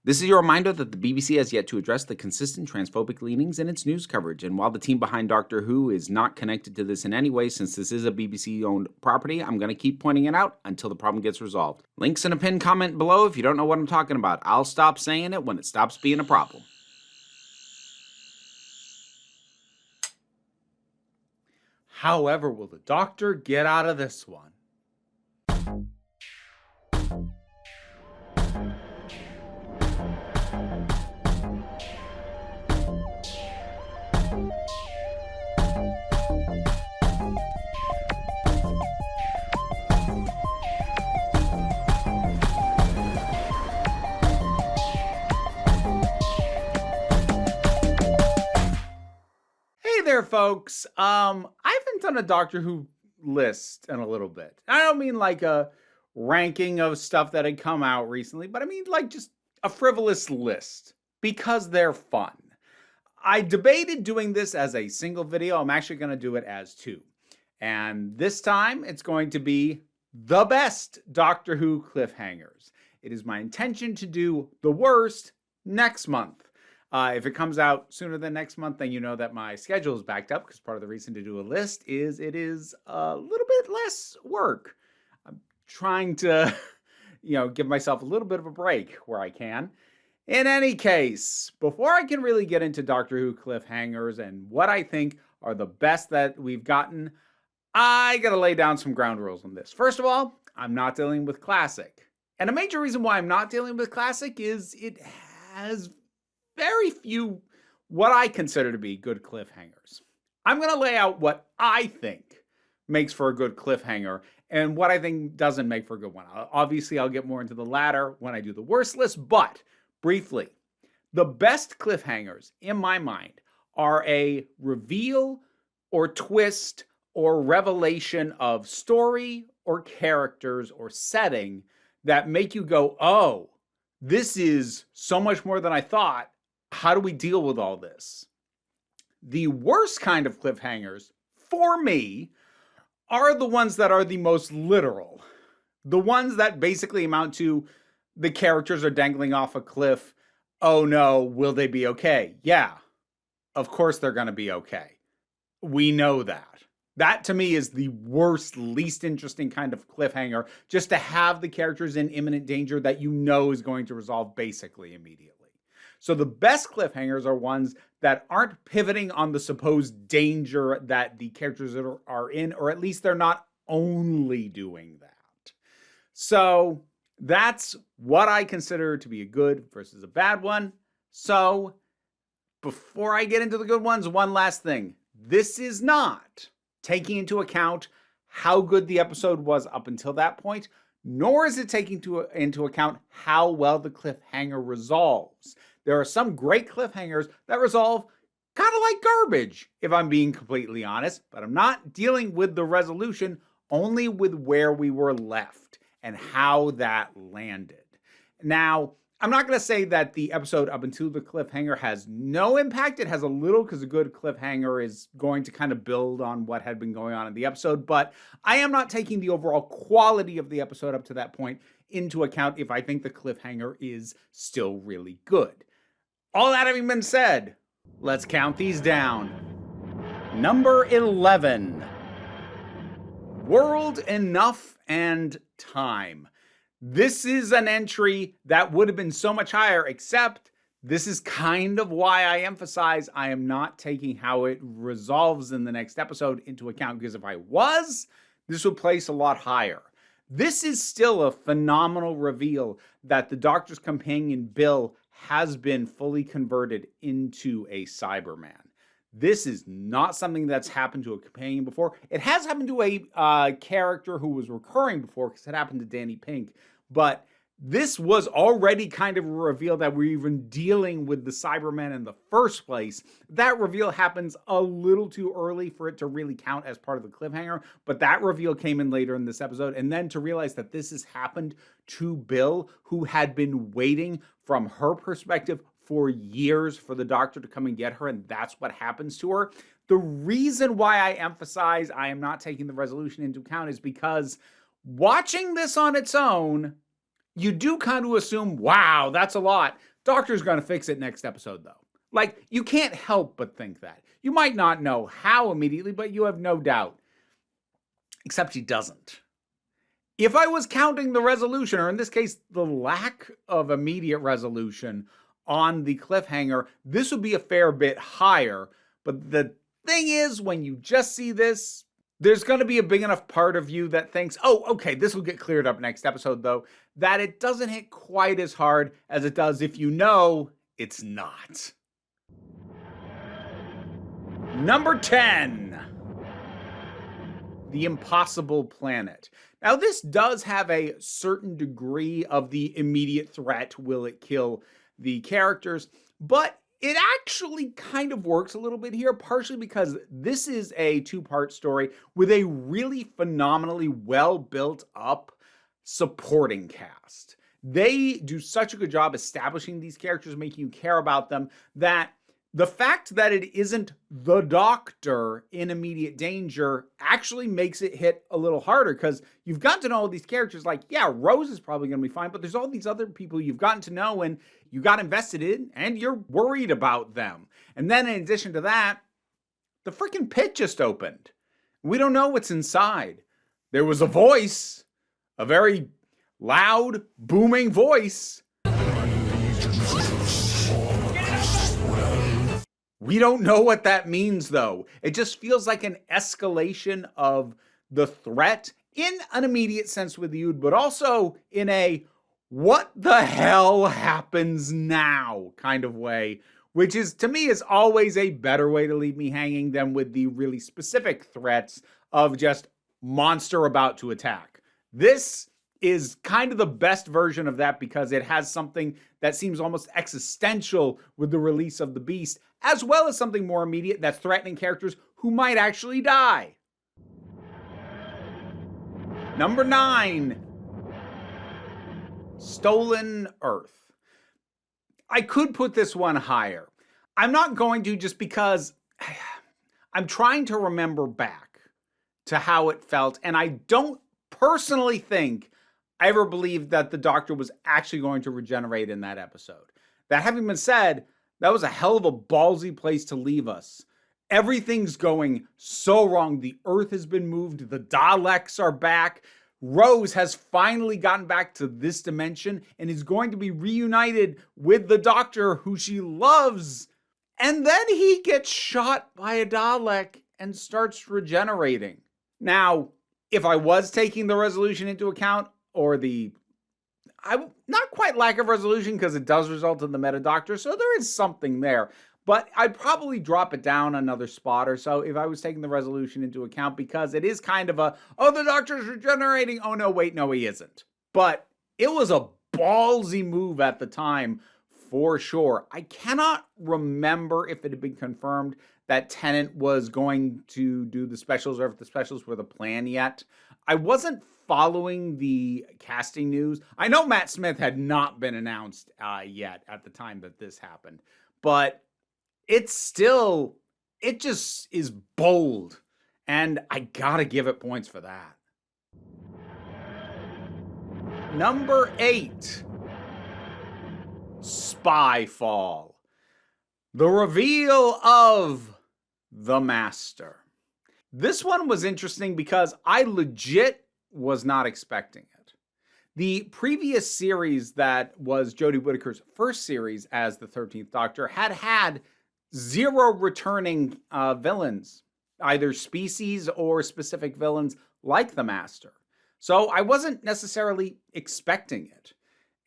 This is your reminder that the BBC has yet to address the consistent transphobic leanings in its news coverage, and while the team behind Doctor Who is not connected to this in any way since this is a BBC-owned property, I'm going to keep pointing it out until the problem gets resolved. Links in a pinned comment below if you don't know what I'm talking about. I'll stop saying it when it stops being a problem. However, will the Doctor get out of this one? Hey there, folks. I haven't done a Doctor Who list in a little bit. I don't mean like a ranking of stuff that had come out recently, but I mean like just a frivolous list because they're fun. I debated doing this as a single video. I'm actually going to do it as two. And this time it's going to be the best Doctor Who cliffhangers. It is my intention to do the worst next month. If it comes out sooner than next month, then you know that my schedule is backed up because part of the reason to do a list is it is a little bit less work. I'm trying to, give myself a little bit of a break where I can. In any case, before I can really get into Doctor Who cliffhangers and what I think are the best that we've gotten, I gotta lay down some ground rules on this. First of all, I'm not dealing with classic. And a major reason why I'm not dealing with classic is it has very few what I consider to be good cliffhangers. I'm going to lay out what I think makes for a good cliffhanger and what I think doesn't make for a good one. Obviously, I'll get more into the latter when I do the worst list, but briefly, the best cliffhangers in my mind are a reveal or twist or revelation of story or characters or setting that make you go, oh, this is so much more than I thought. How do we deal with all this? The worst kind of cliffhangers, for me, are the ones that are the most literal. The ones that basically amount to the characters are dangling off a cliff. Oh no, will they be okay? Yeah, of course they're going to be okay. We know that. That to me is the worst, least interesting kind of cliffhanger, just to have the characters in imminent danger that you know is going to resolve basically immediately. So the best cliffhangers are ones that aren't pivoting on the supposed danger that the characters are in, or at least they're not only doing that. So that's what I consider to be a good versus a bad one. So before I get into the good ones, one last thing. This is not taking into account how good the episode was up until that point, nor is it taking into account how well the cliffhanger resolves. There are some great cliffhangers that resolve kind of like garbage, if I'm being completely honest, but I'm not dealing with the resolution, only with where we were left and how that landed. Now, I'm not going to say that the episode up until the cliffhanger has no impact. It has a little because a good cliffhanger is going to kind of build on what had been going on in the episode, but I am not taking the overall quality of the episode up to that point into account if I think the cliffhanger is still really good. All that having been said, let's count these down. Number 11. World Enough and Time. This is an entry that would have been so much higher, except this is kind of why I emphasize I am not taking how it resolves in the next episode into account, because if I was, this would place a lot higher. This is still a phenomenal reveal that the Doctor's companion, Bill, has been fully converted into a Cyberman. This is not something that's happened to a companion before. It has happened to a character who was recurring before, because it happened to Danny Pink. But this was already kind of a reveal that we're even dealing with the Cybermen in the first place. That reveal happens a little too early for it to really count as part of the cliffhanger, but that reveal came in later in this episode. And then to realize that this has happened to Bill, who had been waiting from her perspective for years for the Doctor to come and get her, and that's what happens to her. The reason why I emphasize I am not taking the resolution into account is because watching this on its own, you do kind of assume, wow, that's a lot. Doctor's going to fix it next episode, though. Like, you can't help but think that. You might not know how immediately, but you have no doubt. Except he doesn't. If I was counting the resolution, or in this case, the lack of immediate resolution on the cliffhanger, this would be a fair bit higher. But the thing is, when you just see this, there's going to be a big enough part of you that thinks, oh, okay, this will get cleared up next episode, though, that it doesn't hit quite as hard as it does if you know it's not. Number 10. The Impossible Planet. Now, this does have a certain degree of the immediate threat, will it kill the characters, but it actually kind of works a little bit here, partially because this is a two-part story with a really phenomenally well-built up supporting cast. They do such a good job establishing these characters, making you care about them, that the fact that it isn't the Doctor in immediate danger actually makes it hit a little harder, because you've got to know all these characters. Like, yeah, Rose is probably going to be fine, but there's all these other people you've gotten to know and you got invested in, and you're worried about them. And then in addition to that, the freaking pit just opened. We don't know what's inside. There was a voice, a very loud, booming voice. We don't know what that means, though. It just feels like an escalation of the threat in an immediate sense with Yude, but also in a what the hell happens now kind of way, which is, to me, is always a better way to leave me hanging than with the really specific threats of just monster about to attack. This is kind of the best version of that because it has something that seems almost existential with the release of the beast, as well as something more immediate that's threatening characters who might actually die. Number 9. Stolen Earth. I could put this one higher. I'm not going to, just because I'm trying to remember back to how it felt, and I don't personally think I ever believed that the Doctor was actually going to regenerate in that episode. That having been said, that was a hell of a ballsy place to leave us. Everything's going so wrong. The Earth has been moved. The Daleks are back. Rose has finally gotten back to this dimension and is going to be reunited with the Doctor, who she loves. And then he gets shot by a Dalek and starts regenerating. Now, if I was taking the resolution into account, or not quite lack of resolution, because it does result in the Meta Doctor, so there is something there. But I'd probably drop it down another spot or so if I was taking the resolution into account, because it is kind of a, oh, the Doctor's regenerating. Oh, no, wait, no, he isn't. But it was a ballsy move at the time, for sure. I cannot remember if it had been confirmed that Tennant was going to do the specials, or if the specials were the plan yet. I wasn't following the casting news. I know Matt Smith had not been announced yet at the time that this happened, but it just is bold, and I gotta give it points for that. Number 8, Spyfall. The reveal of the Master. This one was interesting because I legit was not expecting it. The previous series that was Jodie Whittaker's first series as the 13th Doctor had 0 returning villains, either species or specific villains like the Master. So I wasn't necessarily expecting it.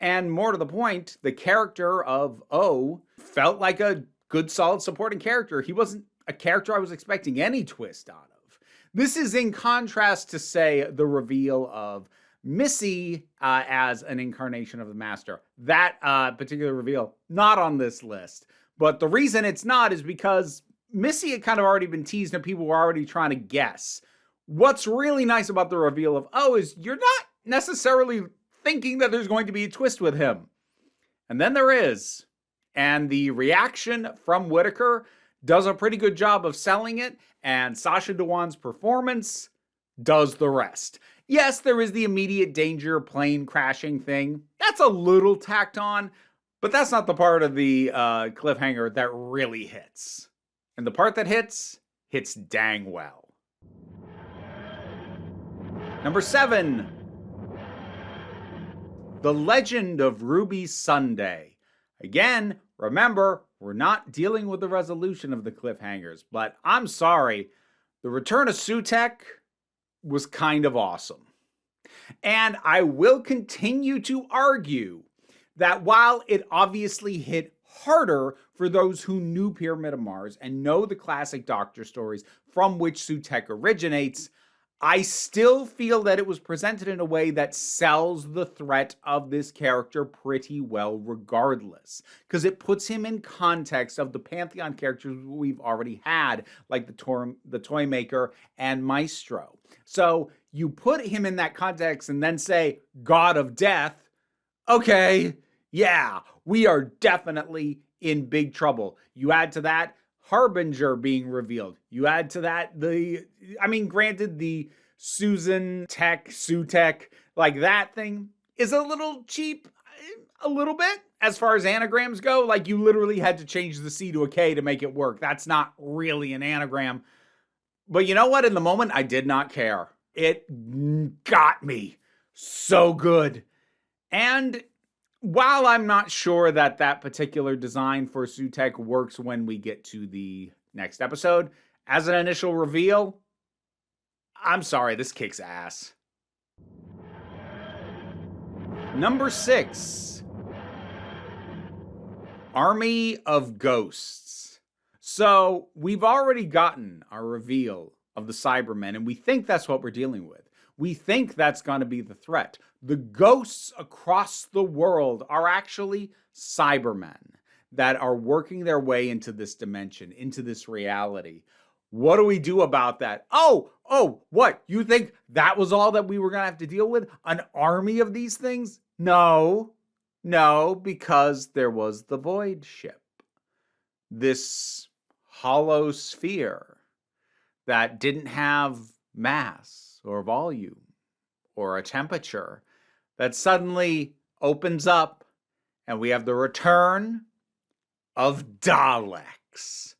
And more to the point, the character of O felt like a good, solid supporting character. He wasn't a character I was expecting any twist out of. This is in contrast to, say, the reveal of Missy as an incarnation of the Master. That particular reveal, not on this list. But the reason it's not is because Missy had kind of already been teased and people were already trying to guess. What's really nice about the reveal of O is you're not necessarily thinking that there's going to be a twist with him. And then there is. And the reaction from Whittaker does a pretty good job of selling it, and Sacha Dhawan's performance does the rest. Yes, there is the immediate danger plane crashing thing. That's a little tacked on, But that's not the part of the cliffhanger that really hits. And the part that hits dang well. Number 7, The Legend of Ruby Sunday. Again, remember, we're not dealing with the resolution of the cliffhangers, but I'm sorry, the return of Sutek was kind of awesome. And I will continue to argue that while it obviously hit harder for those who knew Pyramid of Mars and know the classic Doctor stories from which Sutek originates, I still feel that it was presented in a way that sells the threat of this character pretty well regardless, because it puts him in context of the Pantheon characters we've already had, like the Toymaker and Maestro. So you put him in that context and then say, God of Death, okay, yeah, we are definitely in big trouble. You add to that Harbinger being revealed. You add to that granted, the Sutek, like that thing is a little cheap, a little bit, as far as anagrams go. Like, you literally had to change the C to a K to make it work. That's not really an anagram. But you know what? In the moment, I did not care. It got me so good. And while I'm not sure that that particular design for Sutek works when we get to the next episode, as an initial reveal, I'm sorry, this kicks ass. Number 6, Army of Ghosts. So we've already gotten our reveal of the Cybermen, and we think that's what we're dealing with. We think that's going to be the threat. The ghosts across the world are actually Cybermen that are working their way into this dimension, into this reality. What do we do about that? Oh, what? You think that was all that we were going to have to deal with? An army of these things? No, because there was the Void ship. This hollow sphere that didn't have mass or volume or a temperature, that suddenly opens up, and we have the return of Daleks.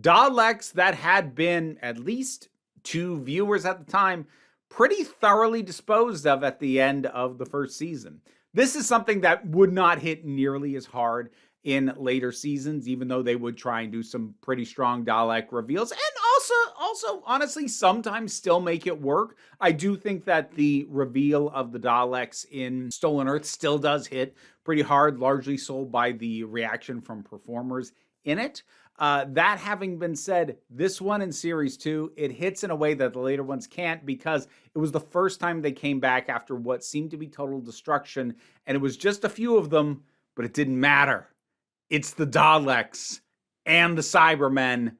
Daleks that had been, at least to viewers at the time, pretty thoroughly disposed of at the end of the first season. This is something that would not hit nearly as hard in later seasons, even though they would try and do some pretty strong Dalek reveals, and also honestly sometimes still make it work. I do think that the reveal of the Daleks in Stolen Earth still does hit pretty hard, largely sold by the reaction from performers in it. That having been said, this one in Series 2, it hits in a way that the later ones can't, because it was the first time they came back after what seemed to be total destruction, and it was just a few of them, but it didn't matter. It's the Daleks and the Cybermen.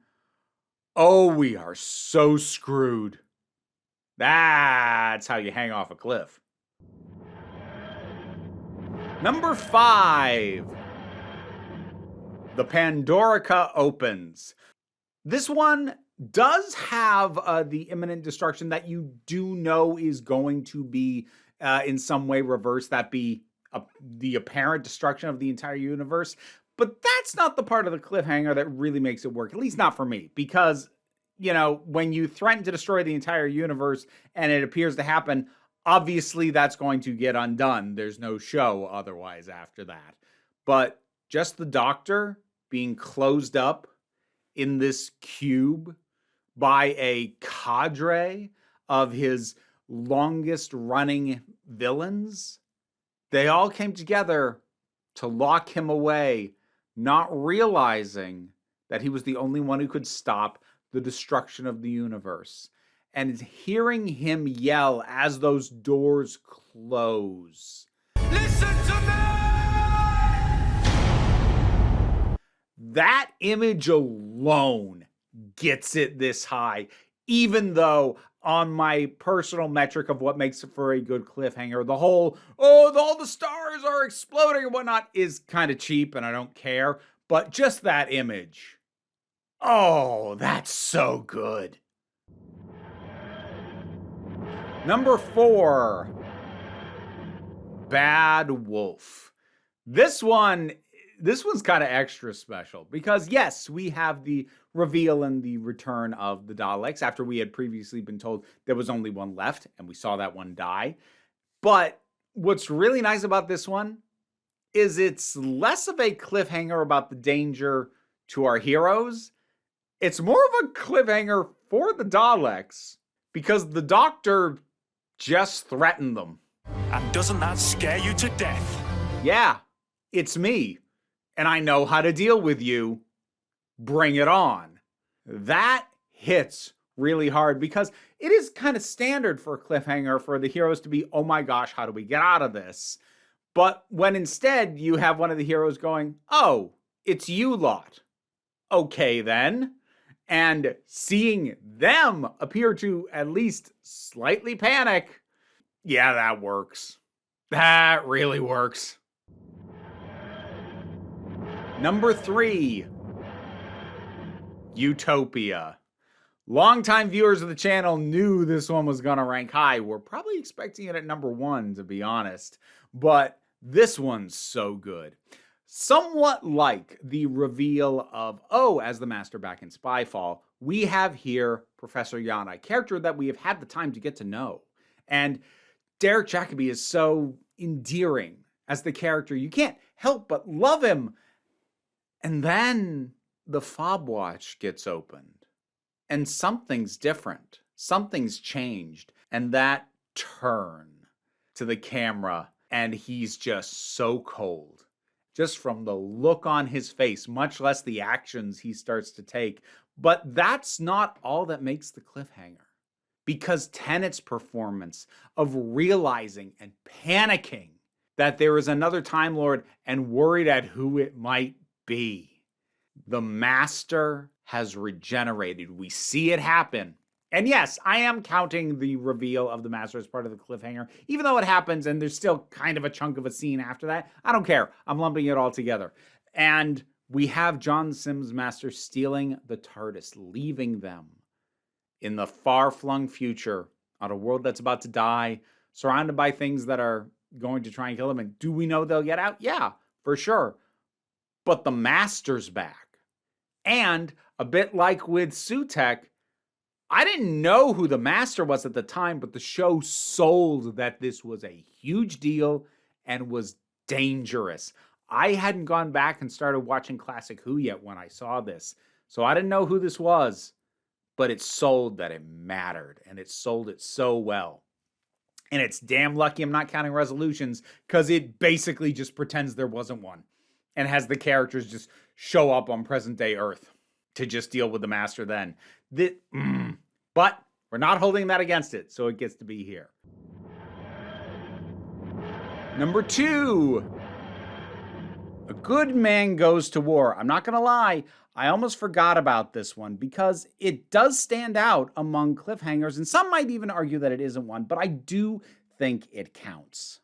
Oh, we are so screwed. That's how you hang off a cliff. Number 5. The Pandorica opens. This one does have the imminent destruction that you do know is going to be in some way reversed, that be the apparent destruction of the entire universe. But that's not the part of the cliffhanger that really makes it work, at least not for me, because, when you threaten to destroy the entire universe and it appears to happen, obviously that's going to get undone. There's no show otherwise after that. But just the Doctor being closed up in this cube by a cadre of his longest running villains, they all came together to lock him away, not realizing that he was the only one who could stop the destruction of the universe. And hearing him yell as those doors close, "Listen to me!" That image alone gets it this high, even though on my personal metric of what makes it for a good cliffhanger, the whole, all the stars are exploding and whatnot is kind of cheap and I don't care. But just that image, oh, that's so good. Number 4, Bad Wolf. This one this one's kind of extra special because, yes, we have the reveal and the return of the Daleks after we had previously been told there was only one left, and we saw that one die. But what's really nice about this one is it's less of a cliffhanger about the danger to our heroes. It's more of a cliffhanger for the Daleks because the Doctor just threatened them. And doesn't that scare you to death? Yeah, it's me, and I know how to deal with you. Bring it on. That hits really hard because it is kind of standard for a cliffhanger for the heroes to be, oh my gosh, how do we get out of this? But when instead you have one of the heroes going, oh, it's you lot. Okay then. And seeing them appear to at least slightly panic, yeah, that works. That really works. Number 3, Utopia. Longtime viewers of the channel knew this one was going to rank high. We're probably expecting it at number 1, to be honest. But this one's so good. Somewhat like the reveal of as the Master back in Spyfall, we have here Professor Yana, a character that we have had the time to get to know. And Derek Jacobi is so endearing as the character. You can't help but love him. And then the fob watch gets opened. And something's different. Something's changed. And that turn to the camera, and he's just so cold. Just from the look on his face, much less the actions he starts to take. But that's not all that makes the cliffhanger. Because Tennant's performance of realizing and panicking that there is another Time Lord and worried at who it might be. The Master has regenerated. We see it happen. And yes, I am counting the reveal of the Master as part of the cliffhanger, even though it happens and there's still kind of a chunk of a scene after that. I don't care. I'm lumping it all together. And we have John Sims' Master stealing the TARDIS, leaving them in the far-flung future on a world that's about to die, surrounded by things that are going to try and kill them. And do we know they'll get out? Yeah, for sure. But the Master's back. And a bit like with Sutek, I didn't know who the Master was at the time, but the show sold that this was a huge deal and was dangerous. I hadn't gone back and started watching Classic Who yet when I saw this, so I didn't know who this was, but it sold that it mattered, and it sold it so well. And it's damn lucky I'm not counting resolutions, because it basically just pretends there wasn't one, and has the characters just show up on present-day Earth to just deal with the Master then. But we're not holding that against it, so it gets to be here. Number 2, A Good Man Goes to War. I'm not going to lie, I almost forgot about this one because it does stand out among cliffhangers, and some might even argue that it isn't one, but I do think it counts.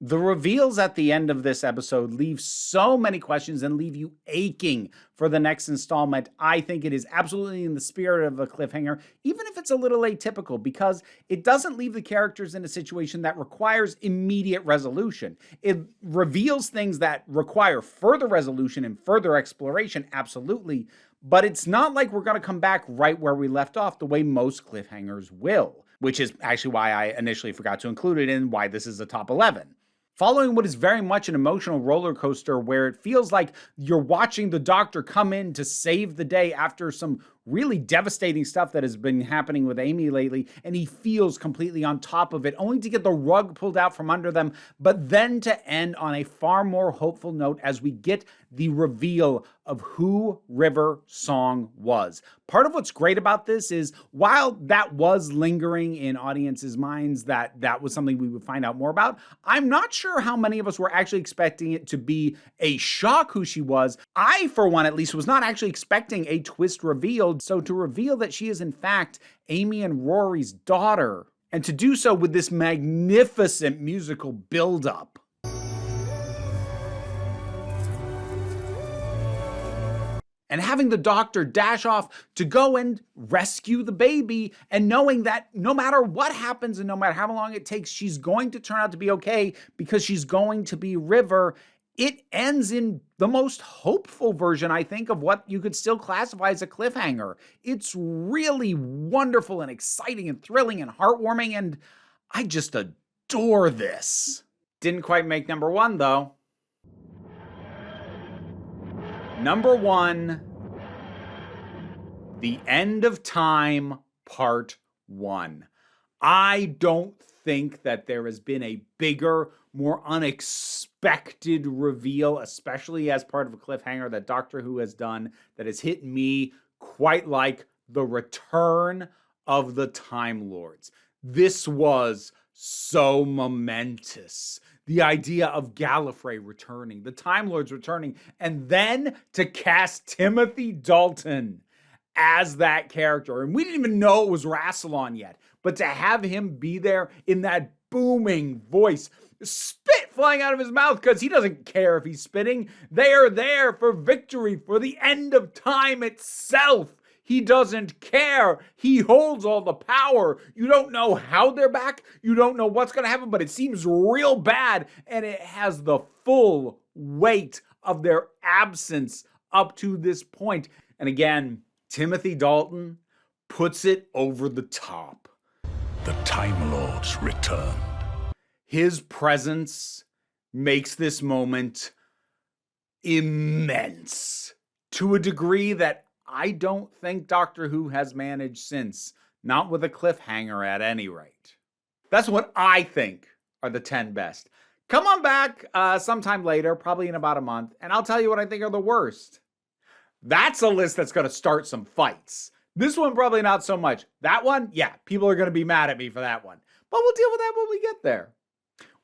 The reveals at the end of this episode leave so many questions and leave you aching for the next installment. I think it is absolutely in the spirit of a cliffhanger, even if it's a little atypical, because it doesn't leave the characters in a situation that requires immediate resolution. It reveals things that require further resolution and further exploration, absolutely, but it's not like we're going to come back right where we left off the way most cliffhangers will, which is actually why I initially forgot to include it in why this is a top 11. Following what is very much an emotional roller coaster where it feels like you're watching the Doctor come in to save the day after some really devastating stuff that has been happening with Amy lately, and he feels completely on top of it, only to get the rug pulled out from under them, but then to end on a far more hopeful note as we get the reveal of who River Song was. Part of what's great about this is, while that was lingering in audiences' minds that that was something we would find out more about, I'm not sure how many of us were actually expecting it to be a shock who she was. I, for one at least, was not actually expecting a twist revealed. So to reveal that she is in fact Amy and Rory's daughter, and to do so with this magnificent musical build-up. And having the Doctor dash off to go and rescue the baby, and knowing that no matter what happens and no matter how long it takes, she's going to turn out to be okay because she's going to be River. it ends in the most hopeful version, I think, of what you could still classify as a cliffhanger. It's really wonderful and exciting and thrilling and heartwarming, and I just adore this. Didn't quite make number one, though. Number one, The End of Time, Part 1. I don't think that there has been a bigger, more unexpected reveal, especially as part of a cliffhanger that Doctor Who has done, that has hit me quite like the return of the Time Lords. This was so momentous. The idea of Gallifrey returning, the Time Lords returning, and then to cast Timothy Dalton as that character. And we didn't even know it was Rassilon yet, but to have him be there in that booming voice, spit flying out of his mouth because he doesn't care if he's spitting. They are there for victory, for the end of time itself. He doesn't care. He holds all the power. You don't know how they're back. You don't know what's going to happen, but it seems real bad, and it has the full weight of their absence up to this point. And again, Timothy Dalton puts it over the top. The Time Lords return. His presence makes this moment immense to a degree that I don't think Doctor Who has managed since. Not with a cliffhanger at any rate. That's what I think are the 10 best. Come on back sometime later, probably in about a month, and I'll tell you what I think are the worst. That's a list that's going to start some fights. This one, probably not so much. That one, yeah, people are going to be mad at me for that one. But we'll deal with that when we get there.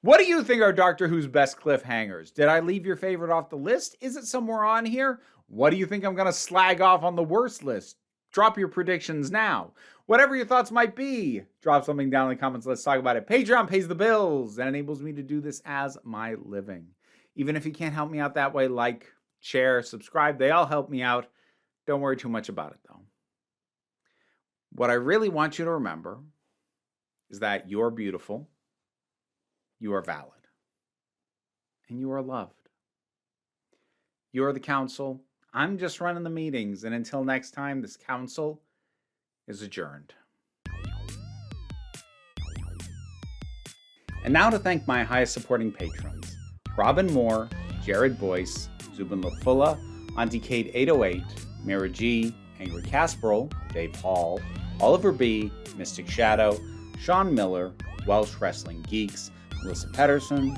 What do you think are Doctor Who's best cliffhangers? Did I leave your favorite off the list? Is it somewhere on here? What do you think I'm going to slag off on the worst list? Drop your predictions now. Whatever your thoughts might be, drop something down in the comments. Let's talk about it. Patreon pays the bills and enables me to do this as my living. Even if you can't help me out that way, like, share, subscribe, they all help me out. Don't worry too much about it, though. What I really want you to remember is that you're beautiful, you are valid, and you are loved. You are the council. I'm just running the meetings, and until next time, this council is adjourned. And now to thank my highest supporting patrons: Robin Moore, Jared Boyce, Zubin Lafula, Auntie Kate 808, Mara G, Angry Casperl, Dave Hall, Oliver B, Mystic Shadow, Sean Miller, Welsh Wrestling Geeks, Melissa Pedersen,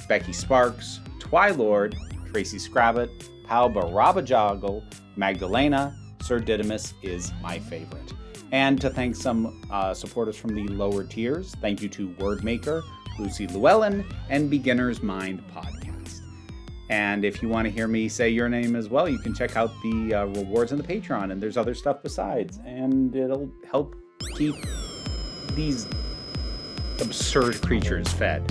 Becky Sparks, Twilord, Tracy Scrabbit, Pal Barabajoggle, Magdalena, Sir Didymus is my favorite. And to thank some supporters from the lower tiers, thank you to Wordmaker, Lucy Llewellyn, and Beginner's Mind Podcast. And if you want to hear me say your name as well, you can check out the rewards on the Patreon, and there's other stuff besides, and it'll help keep these absurd creatures fed.